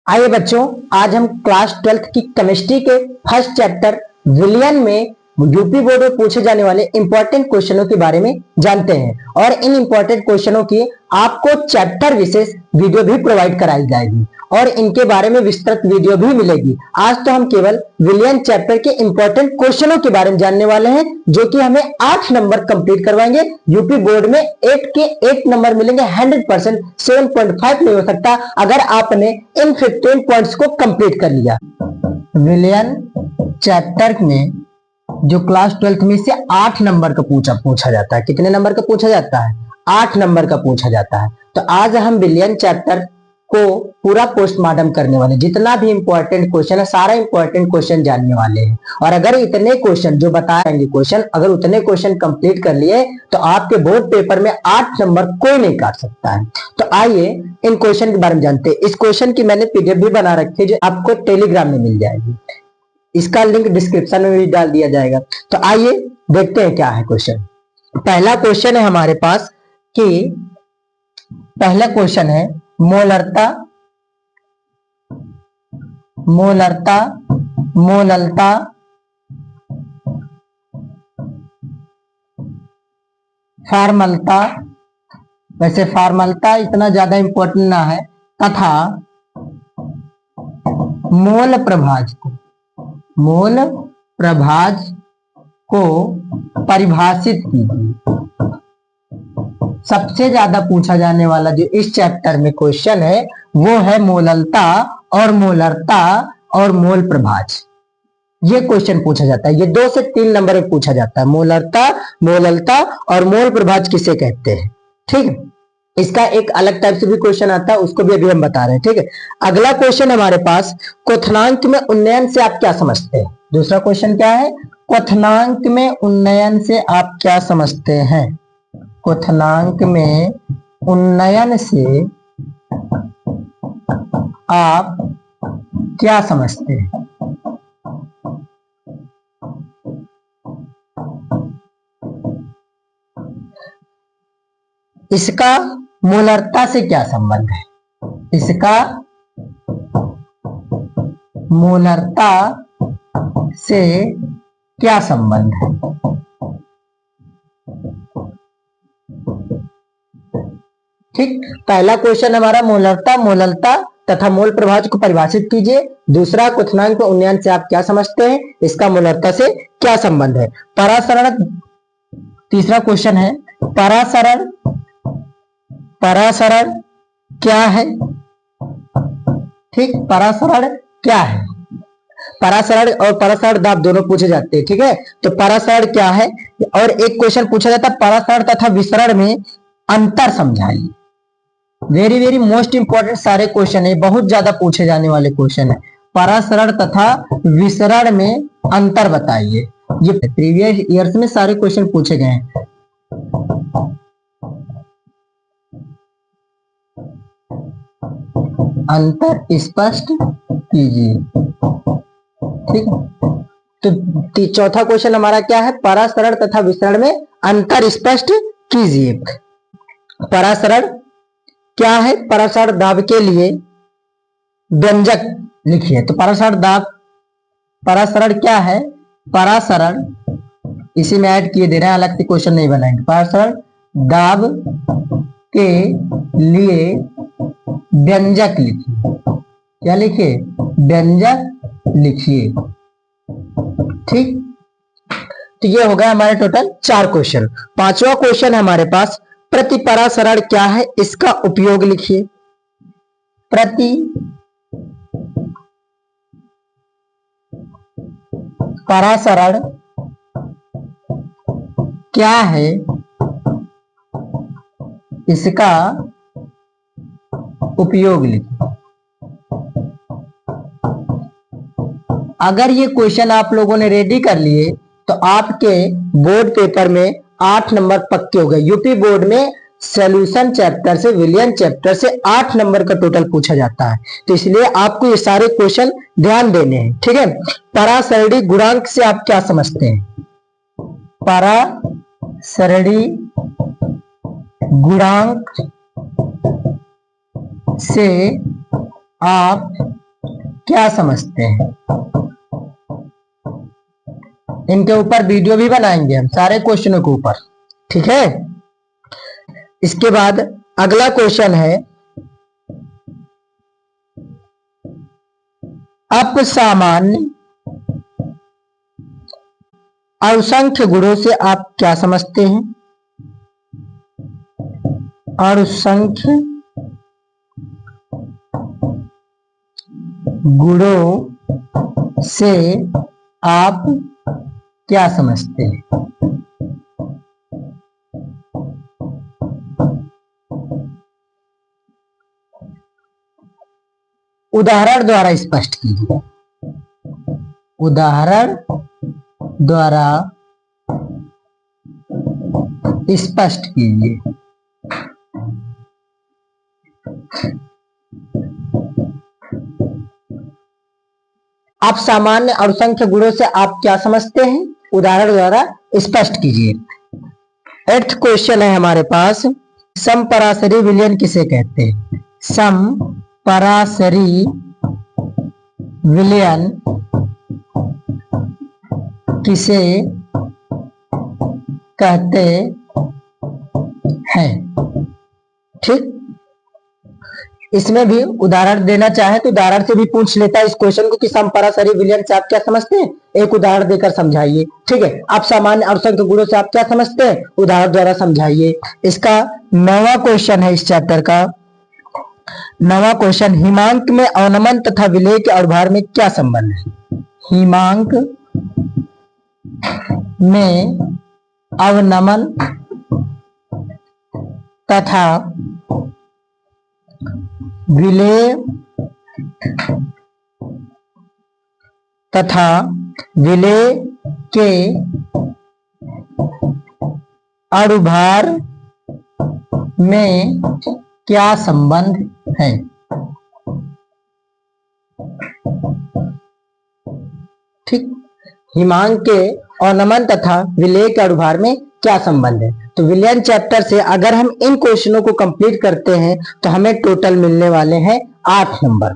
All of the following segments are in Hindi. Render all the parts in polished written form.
आइए बच्चों, आज हम क्लास 12th की केमिस्ट्री के फर्स्ट चैप्टर विलियन में यूपी बोर्ड में पूछे जाने वाले इंपॉर्टेंट क्वेश्चनों के बारे में जानते हैं और इन इंपॉर्टेंट क्वेश्चनों की आपको चैप्टर विशेष वीडियो भी प्रोवाइड कराई जाएगी और इनके बारे में विस्तृत वीडियो भी मिलेगी। आज तो हम केवल विलियन चैप्टर के इंपॉर्टेंट क्वेश्चनों के बारे में जानने वाले हैं, जो कि हमें 8 नंबर कंप्लीट करवाएंगे। यूपी बोर्ड में 8 के 8 नंबर मिलेंगे। 100% 7.5 नहीं हो सकता अगर आपने इन 15 पॉइंट्स को कंप्लीट कर लिया। विलियन चैप्टर में जो क्लास 12th में से 8 नंबर का पूछा जाता है। कितने नंबर का पूछा जाता है? 8 नंबर का पूछा जाता है। तो आज हम विलियन चैप्टर को पूरा पोस्टमार्टम करने वाले, जितना भी इंपॉर्टेंट क्वेश्चन है सारा इंपॉर्टेंट क्वेश्चन जानने वाले हैं। और अगर इतने क्वेश्चन जो बताएंगे क्वेश्चन, अगर उतने क्वेश्चन कंप्लीट कर लिए तो आपके बोर्ड पेपर में 8 नंबर कोई नहीं काट सकता है। तो आइए इन क्वेश्चन के बारे में जानते हैं। इस क्वेश्चन की मैंने पीडीएफ भी बना रखी है जो आपको टेलीग्राम में मिल जाएगी। इसका लिंक डिस्क्रिप्शन में भी डाल दिया जाएगा। तो आइए देखते हैं क्या है क्वेश्चन। पहला क्वेश्चन है हमारे पास कि पहला क्वेश्चन है मोलरता, मोलरता, मोललता, फार्मलता, वैसे फार्मलता इतना ज्यादा इंपॉर्टेंट ना है, तथा मोल प्रभाज को, मोल प्रभाज को परिभाषित कीजिए। सबसे ज्यादा पूछा जाने वाला जो इस चैप्टर में क्वेश्चन है वो है मोललता और मोलरता और मोल प्रभाज। ये क्वेश्चन पूछा जाता है। ये 2 से 3 नंबर में पूछा जाता है। मोलरता, मोललता और मोल प्रभाज किसे कहते हैं? ठीक है, इसका एक अलग टाइप से भी क्वेश्चन आता है, उसको भी अभी हम बता रहे हैं। ठीक है, अगला क्वेश्चन हमारे पास, क्वथनांक में उन्नयन से आप क्या समझते हैं? दूसरा क्वेश्चन क्या है? क्वथनांक में उन्नयन से आप क्या समझते हैं? क्वथनांक में उन्नयन से आप क्या समझते हैं? इसका मोलरता से क्या संबंध है? इसका मोलरता से क्या संबंध है? ठीक, पहला क्वेश्चन हमारा मोलरता, मोललता तथा मोल प्रभाज को परिभाषित कीजिए। दूसरा, क्वथनांक में उन्नयन से आप क्या समझते हैं? इसका मोलरता से क्या संबंध है? परासरण, तीसरा क्वेश्चन है परासरण, परासरण क्या है? ठीक, परासरण क्या है? परासरण और परासरण दाब दोनों पूछे जाते हैं। ठीक है, तो परासरण क्या है? और एक क्वेश्चन पूछा जाता है परासरण तथा विसरण में अंतर समझाइए। वेरी वेरी मोस्ट इंपॉर्टेंट सारे क्वेश्चन है, बहुत ज्यादा पूछे जाने वाले क्वेश्चन है। परासरण तथा विसरण में अंतर बताइए। ये प्रीवियस ईयर्स में सारे क्वेश्चन पूछे गए हैं। अंतर स्पष्ट कीजिए। ठीक है, तो चौथा क्वेश्चन हमारा क्या है? परासरण तथा विसरण में अंतर स्पष्ट कीजिए। परासरण क्या है? परासरण दाब के लिए व्यंजक लिखिए। तो परासरण दाब, परासरण क्या है? परासरण इसी में ऐड किए दे रहे हैं, अलग से क्वेश्चन नहीं बनाएंगे। परासरण दाब के लिए व्यंजक लिखिए। क्या लिखिए? व्यंजक लिखिए। ठीक, तो ये हो गया हमारे टोटल 4 क्वेश्चन। 5वां क्वेश्चन हमारे पास, प्रति परासरण क्या है? इसका उपयोग लिखिए। प्रति परासरण क्या है? इसका उपयोग लिखिए। अगर ये क्वेश्चन आप लोगों ने रेडी कर लिए तो आपके बोर्ड पेपर में 8 नंबर पक्के हो गए। यूपी बोर्ड में सॉल्यूशन चैप्टर से, विलियन चैप्टर से 8 नंबर का टोटल पूछा जाता है। तो इसलिए आपको ये सारे क्वेश्चन ध्यान देने हैं। ठीक है, परासरणी गुणांक से आप क्या समझते हैं? परासरणी गुणांक से आप क्या समझते हैं। इनके ऊपर वीडियो भी बनाएंगे हम सारे क्वेश्चनों के ऊपर, ठीक है। इसके बाद अगला क्वेश्चन है, अपसामान्य असंख्य गुणों से आप क्या समझते हैं। असंख्य गुणों से आप क्या समझते हैं। उदाहरण द्वारा स्पष्ट कीजिए। उदाहरण द्वारा स्पष्ट कीजिए। आप सामान्य और असंख्य गुणों से आप क्या समझते हैं, उदाहरण द्वारा स्पष्ट कीजिए। 8th क्वेश्चन है हमारे पास, समपराशरी विलयन किसे कहते हैं। समपराशरी विलयन किसे कहते हैं। ठीक, इसमें भी उदाहरण देना चाहे तो उदाहरण से भी पूछ लेता है इस क्वेश्चन को कि समपराशरी विलयन से आप क्या समझते हैं, एक उदाहरण देकर समझाइए। ठीक है, आप सामान्य और असंख्य गुणों से आप क्या समझते हैं, उदाहरण द्वारा समझाइए। इसका 9वां क्वेश्चन है इस चैप्टर का। 9वां क्वेश्चन, हिमांक में अवनमन तथा विलय के अवभार में क्या संबंध है। हिमांक में अवनमन तथा विलय के अणुभार में क्या संबंध है। ठीक, हिमांक के अवनमन तथा विलय के अणुभार में क्या संबंध है। तो विलयन चैप्टर से अगर हम इन क्वेश्चनों को कंप्लीट करते हैं तो हमें टोटल मिलने वाले हैं 8 नंबर।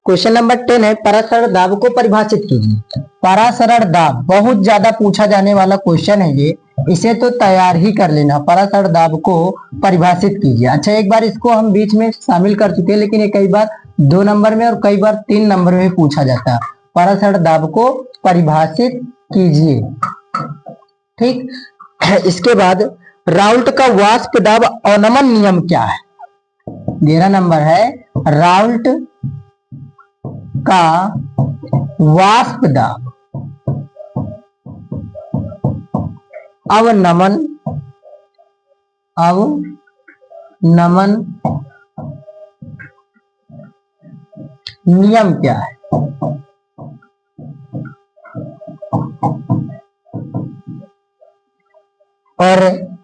क्वेश्चन नंबर 10 है, परासरण दाब को परिभाषित कीजिए। परासरण दाब बहुत ज्यादा पूछा जाने वाला क्वेश्चन है ये, इसे तो तैयार ही कर लेना। परासरण दाब को परिभाषित कीजिए। अच्छा, एक बार इसको हम बीच में शामिल कर चुके हैं, लेकिन ये कई बार 2 नंबर में और कई बार 3 नंबर में पूछा जाता है। परासरण दाब को परिभाषित कीजिए। ठीक, इसके बाद राउल्ट का वाष्प दाब अवनमन नियम क्या है। 13 नंबर है, राउल्ट का वाष्प दाब अवनमन नियम क्या है। और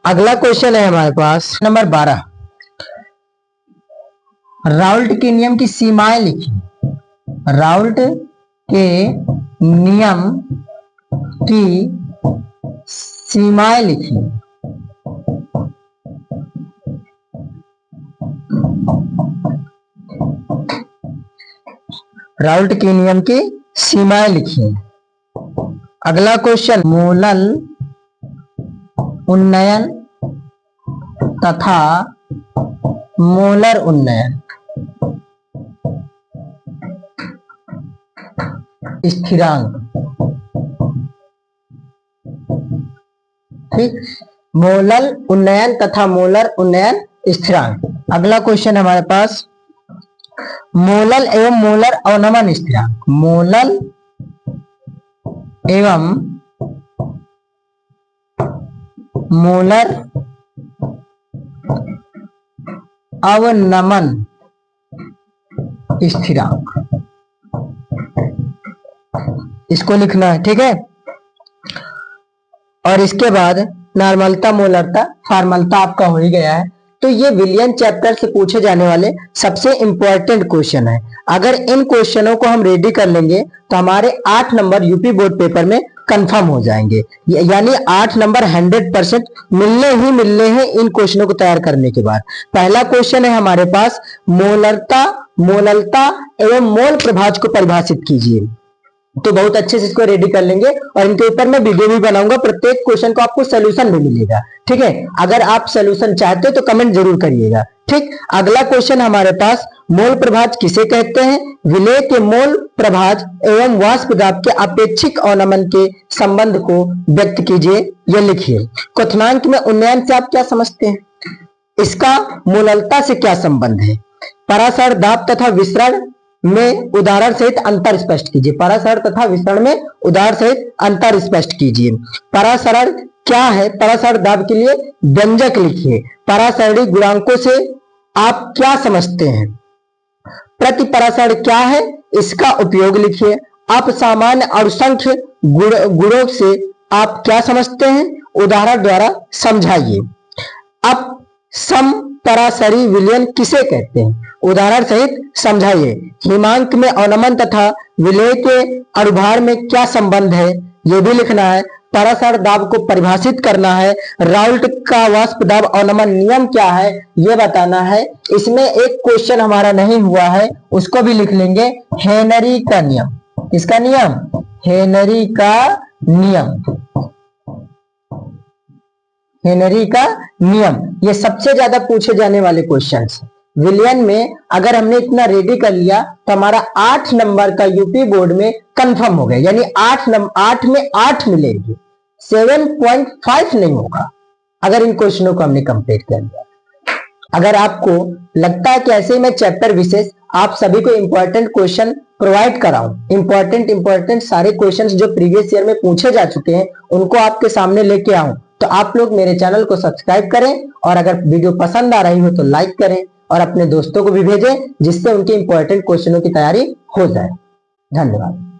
अगला क्वेश्चन है हमारे पास नंबर 12, राउल्ट के नियम की सीमाएं लिखिए। राउल्ट के नियम की सीमाएं लिखिए। राउल्ट के नियम की सीमाएं लिखिए। अगला क्वेश्चन, मोलल उन्नयन तथा मोलर उन्नयन स्थिरांक। ठीक, मोलल उन्नयन तथा मोलर उन्नयन स्थिरांक। अगला क्वेश्चन हमारे पास, मोलल एवं मोलर अवनमन स्थिरांक। मोलल एवं मोलर अवनमन स्थिरांक, इसको लिखना है। ठीक है, और इसके बाद नॉर्मलता, मोलरता, फॉर्मलता आपका हो ही गया है। तो ये विलियन चैप्टर से पूछे जाने वाले सबसे इंपॉर्टेंट क्वेश्चन है। अगर इन क्वेश्चनों को हम रेडी कर लेंगे तो हमारे 8 नंबर यूपी बोर्ड पेपर में कंफर्म हो जाएंगे। यानी 8 नंबर 100% मिलने हैं इन क्वेश्चनों को तैयार करने के बाद। पहला क्वेश्चन है हमारे पास, मोलरता मोललता एवं मोल प्रभाज को परिभाषित कीजिए। तो बहुत अच्छे से इसको रेडी कर लेंगे और इनके ऊपर मैं वीडियो भी बनाऊंगा, प्रत्येक क्वेश्चन को आपको सोल्यूशन भी मिलेगा। ठीक है, अगर आप सोल्यूशन चाहते हो तो कमेंट जरूर करिएगा। ठीक, अगला क्वेश्चन हमारे पास, मोल प्रभाज किसे कहते हैं? विलेय के मोल प्रभाज एवं वाष्प दाब के अपेक्षिक अवनमन के संबंध को व्यक्त कीजिए या लिखिए। क्वथनांक में उन्नयन से आप क्या समझते हैं? इसका मोललता से क्या संबंध है? पराशर दाब तथा विसरण में उदाहरण सहित अंतर स्पष्ट कीजिए। पराशर तथा विसरण में उदाहरण सहित अंतर स्पष्ट कीजिए। पराशरण क्या है? पराशर दाब के लिए व्यंजक लिखिए। पराशरणी गुणांकों से आप क्या समझते हैं? प्रति पराशर क्या है? इसका उपयोग लिखिए। अपसामान्य और संख्य गुणों से आप क्या समझते हैं? उदाहरण द्वारा समझाइए। अब समपराशरी विलयन किसे कहते हैं? उदाहरण सहित समझाइए। हिमांक में अवनमन तथा विलेय के अनुभार में क्या संबंध है, ये भी लिखना है। पराशर दाब को परिभाषित करना है। राउल्ट का वाष्प दाब अवनमन नियम क्या है, ये बताना है। इसमें एक क्वेश्चन हमारा नहीं हुआ है, उसको भी लिख लेंगे, हेनरी का नियम। किसका नियम? हेनरी का नियम। हेनरी का नियम, ये सबसे ज्यादा पूछे जाने वाले क्वेश्चंस हैं। विलियन में अगर हमने इतना रेडी कर लिया तो हमारा 8 नंबर का यूपी बोर्ड में कंफर्म हो गया, यानी 8 में 8 मिलेंगे, 7.5 नहीं होगा अगर इन क्वेश्चनों को हमने कंप्लीट कर लिया। अगर आपको लगता है कि ऐसे ही मैं चैप्टर विशेष आप सभी को इंपॉर्टेंट क्वेश्चन प्रोवाइड कराऊं, इंपॉर्टेंट सारे क्वेश्चंस जो प्रीवियस ईयर में पूछे जा चुके हैं उनको आपके सामने लेके आऊं, तो आप लोग मेरे चैनल को सब्सक्राइब करें और अगर वीडियो पसंद आ रही हो तो लाइक करें और अपने दोस्तों को भी भेजें, जिससे उनके इंपॉर्टेंट क्वेश्चनों की तैयारी हो जाए। धन्यवाद।